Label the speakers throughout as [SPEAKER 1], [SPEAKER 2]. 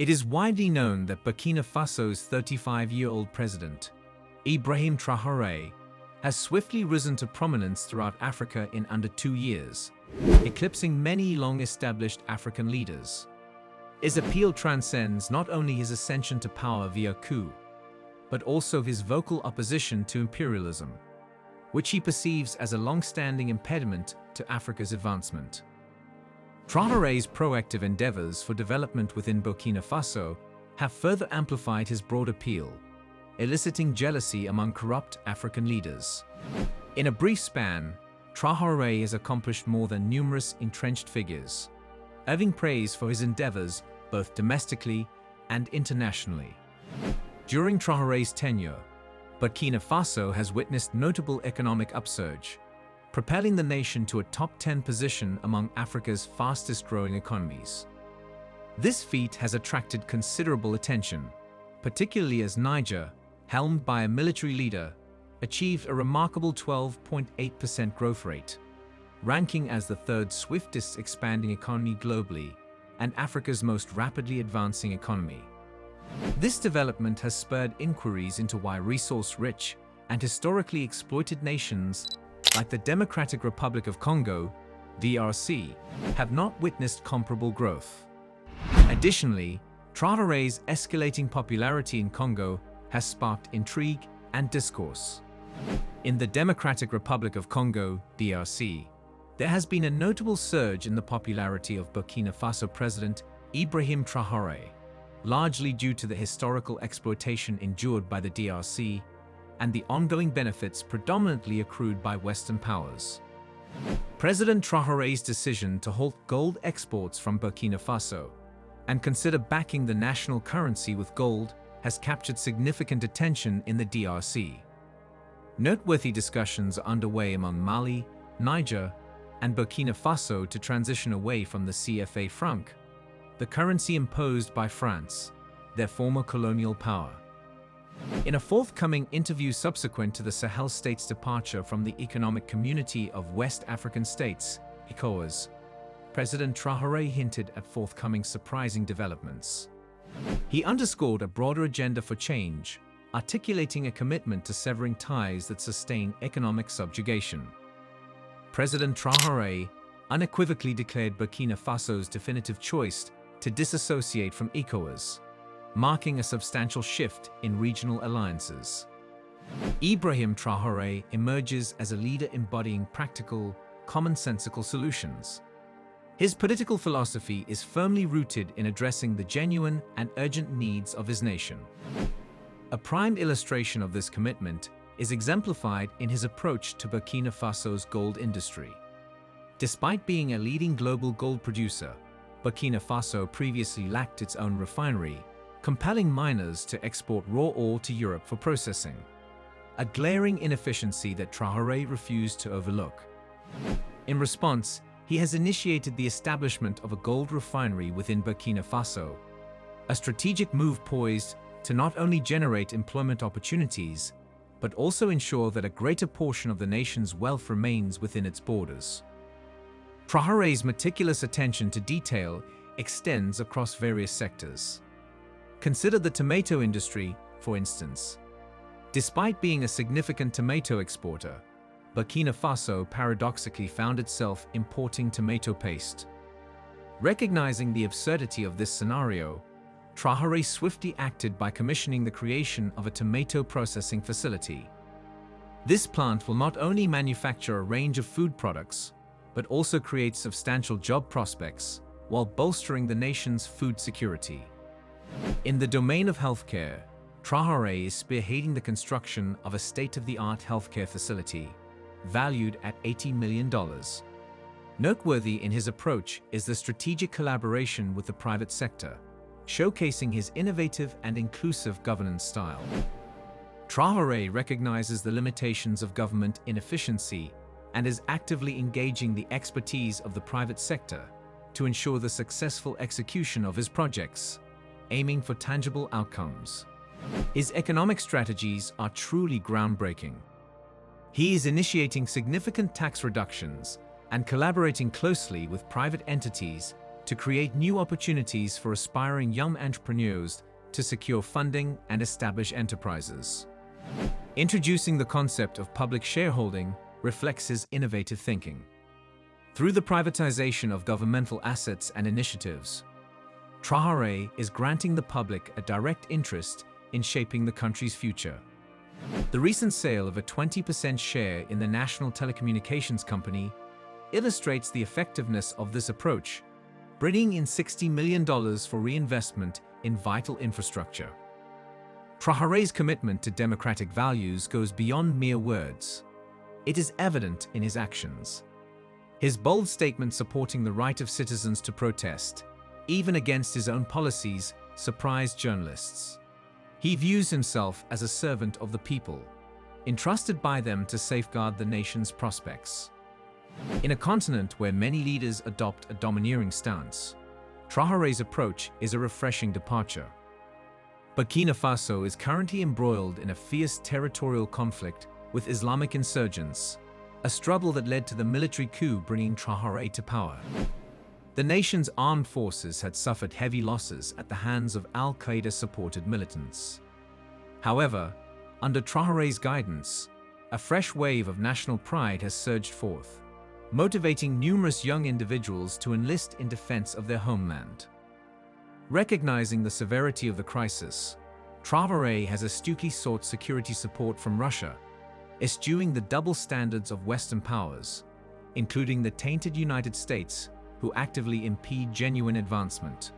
[SPEAKER 1] It is widely known that Burkina Faso's 35-year-old president, Ibrahim Traore, has swiftly risen to prominence throughout Africa in under 2 years, eclipsing many long-established African leaders. His appeal transcends not only his ascension to power via coup, but also his vocal opposition to imperialism, which he perceives as a long-standing impediment to Africa's advancement. Traore's proactive endeavors for development within Burkina Faso have further amplified his broad appeal, eliciting jealousy among corrupt African leaders. In a brief span, Traore has accomplished more than numerous entrenched figures, earning praise for his endeavors both domestically and internationally. During Traore's tenure, Burkina Faso has witnessed notable economic upsurge, propelling the nation to a top 10 position among Africa's fastest-growing economies. This feat has attracted considerable attention, particularly as Niger, helmed by a military leader, achieved a remarkable 12.8% growth rate, ranking as the third swiftest expanding economy globally and Africa's most rapidly advancing economy. This development has spurred inquiries into why resource-rich and historically exploited nations like the Democratic Republic of Congo, DRC, have not witnessed comparable growth. Additionally, Traore's escalating popularity in Congo has sparked intrigue and discourse. In the Democratic Republic of Congo, DRC, there has been a notable surge in the popularity of Burkina Faso President Ibrahim Traore, largely due to the historical exploitation endured by the DRC and the ongoing benefits predominantly accrued by Western powers. President Traore's decision to halt gold exports from Burkina Faso and consider backing the national currency with gold has captured significant attention in the DRC. Noteworthy discussions are underway among Mali, Niger, and Burkina Faso to transition away from the CFA franc, the currency imposed by France, their former colonial power. In a forthcoming interview subsequent to the Sahel states' departure from the Economic Community of West African States, ECOWAS, President Traore hinted at forthcoming surprising developments. He underscored a broader agenda for change, articulating a commitment to severing ties that sustain economic subjugation. President Traore unequivocally declared Burkina Faso's definitive choice to disassociate from ECOWAS, marking a substantial shift in regional alliances. Ibrahim Traore emerges as a leader embodying practical, commonsensical solutions. His political philosophy is firmly rooted in addressing the genuine and urgent needs of his nation. A prime illustration of this commitment is exemplified in his approach to Burkina Faso's gold industry. Despite being a leading global gold producer, Burkina Faso previously lacked its own refinery, compelling miners to export raw ore to Europe for processing, a glaring inefficiency that Traore refused to overlook. In response, he has initiated the establishment of a gold refinery within Burkina Faso, a strategic move poised to not only generate employment opportunities, but also ensure that a greater portion of the nation's wealth remains within its borders. Traore's meticulous attention to detail extends across various sectors. Consider the tomato industry, for instance. Despite being a significant tomato exporter, Burkina Faso paradoxically found itself importing tomato paste. Recognizing the absurdity of this scenario, Traore swiftly acted by commissioning the creation of a tomato processing facility. This plant will not only manufacture a range of food products, but also create substantial job prospects while bolstering the nation's food security. In the domain of healthcare, Traore is spearheading the construction of a state-of-the-art healthcare facility, valued at $80 million. Noteworthy in his approach is the strategic collaboration with the private sector, showcasing his innovative and inclusive governance style. Traore recognizes the limitations of government inefficiency and is actively engaging the expertise of the private sector to ensure the successful execution of his projects, aiming for tangible outcomes. His economic strategies are truly groundbreaking. He is initiating significant tax reductions and collaborating closely with private entities to create new opportunities for aspiring young entrepreneurs to secure funding and establish enterprises. Introducing the concept of public shareholding reflects his innovative thinking. Through the privatization of governmental assets and initiatives, Traore is granting the public a direct interest in shaping the country's future. The recent sale of a 20% share in the national telecommunications company illustrates the effectiveness of this approach, bringing in $60 million for reinvestment in vital infrastructure. Traore's commitment to democratic values goes beyond mere words. It is evident in his actions. His bold statement supporting the right of citizens to protest, even against his own policies, surprised journalists. He views himself as a servant of the people, entrusted by them to safeguard the nation's prospects. In a continent where many leaders adopt a domineering stance, Traore's approach is a refreshing departure. Burkina Faso is currently embroiled in a fierce territorial conflict with Islamic insurgents, a struggle that led to the military coup bringing Traore to power. The nation's armed forces had suffered heavy losses at the hands of al-Qaeda-supported militants. However, under Traore's guidance, a fresh wave of national pride has surged forth, motivating numerous young individuals to enlist in defense of their homeland. Recognizing the severity of the crisis, Traore has astutely sought security support from Russia, eschewing the double standards of Western powers, including the tainted United States, who actively impede genuine advancement.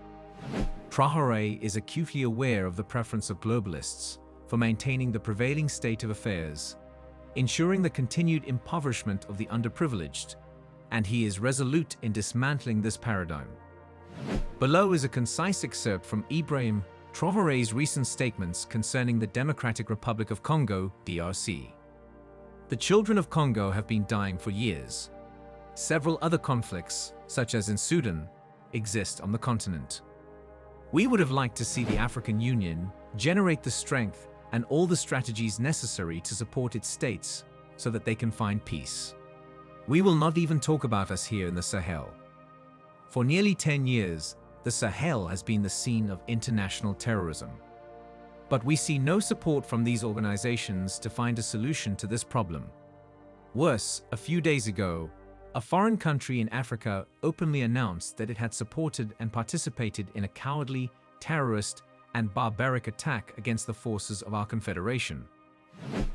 [SPEAKER 1] Traore is acutely aware of the preference of globalists for maintaining the prevailing state of affairs, ensuring the continued impoverishment of the underprivileged, and he is resolute in dismantling this paradigm. Below is a concise excerpt from Ibrahim Traore's recent statements concerning the Democratic Republic of Congo, DRC. The children of Congo have been dying for years. Several other conflicts, such as in Sudan, exist on the continent. We would have liked to see the African Union generate the strength and all the strategies necessary to support its states so that they can find peace. We will not even talk about us here in the Sahel. For nearly 10 years, the Sahel has been the scene of international terrorism. But we see no support from these organizations to find a solution to this problem. Worse, a few days ago, a foreign country in Africa openly announced that it had supported and participated in a cowardly, terrorist, and barbaric attack against the forces of our confederation.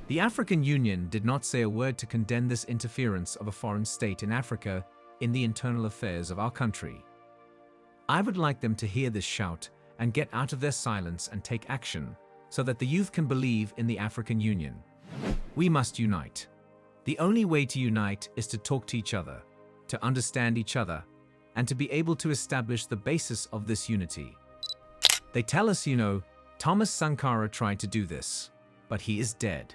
[SPEAKER 1] The African Union did not say a word to condemn this interference of a foreign state in Africa in the internal affairs of our country. I would like them to hear this shout and get out of their silence and take action so that the youth can believe in the African Union. We must unite. The only way to unite is to talk to each other, to understand each other, and to be able to establish the basis of this unity. They tell us, Thomas Sankara tried to do this, but he is dead.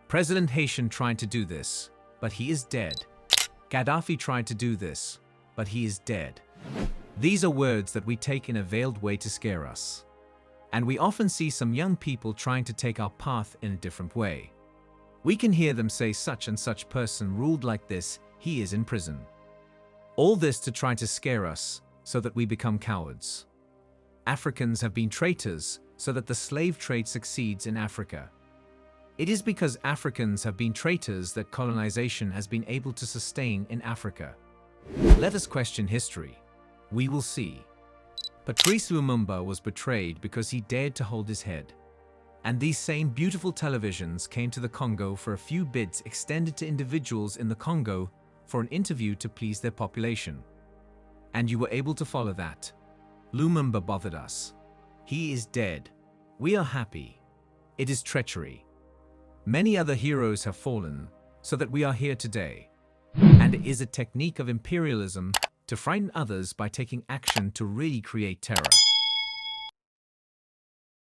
[SPEAKER 1] President Haitian tried to do this, but he is dead. Gaddafi tried to do this, but he is dead. These are words that we take in a veiled way to scare us. And we often see some young people trying to take our path in a different way. We can hear them say such and such person ruled like this, he is in prison. All this to try to scare us so that we become cowards. Africans have been traitors so that the slave trade succeeds in Africa. It is because Africans have been traitors that colonization has been able to sustain in Africa. Let us question history. We will see. Patrice Lumumba was betrayed because he dared to hold his head. And these same beautiful televisions came to the Congo for a few bids extended to individuals in the Congo for an interview to please their population. And you were able to follow that. Lumumba bothered us. He is dead. We are happy. It is treachery. Many other heroes have fallen, so that we are here today. And it is a technique of imperialism to frighten others by taking action to really create terror.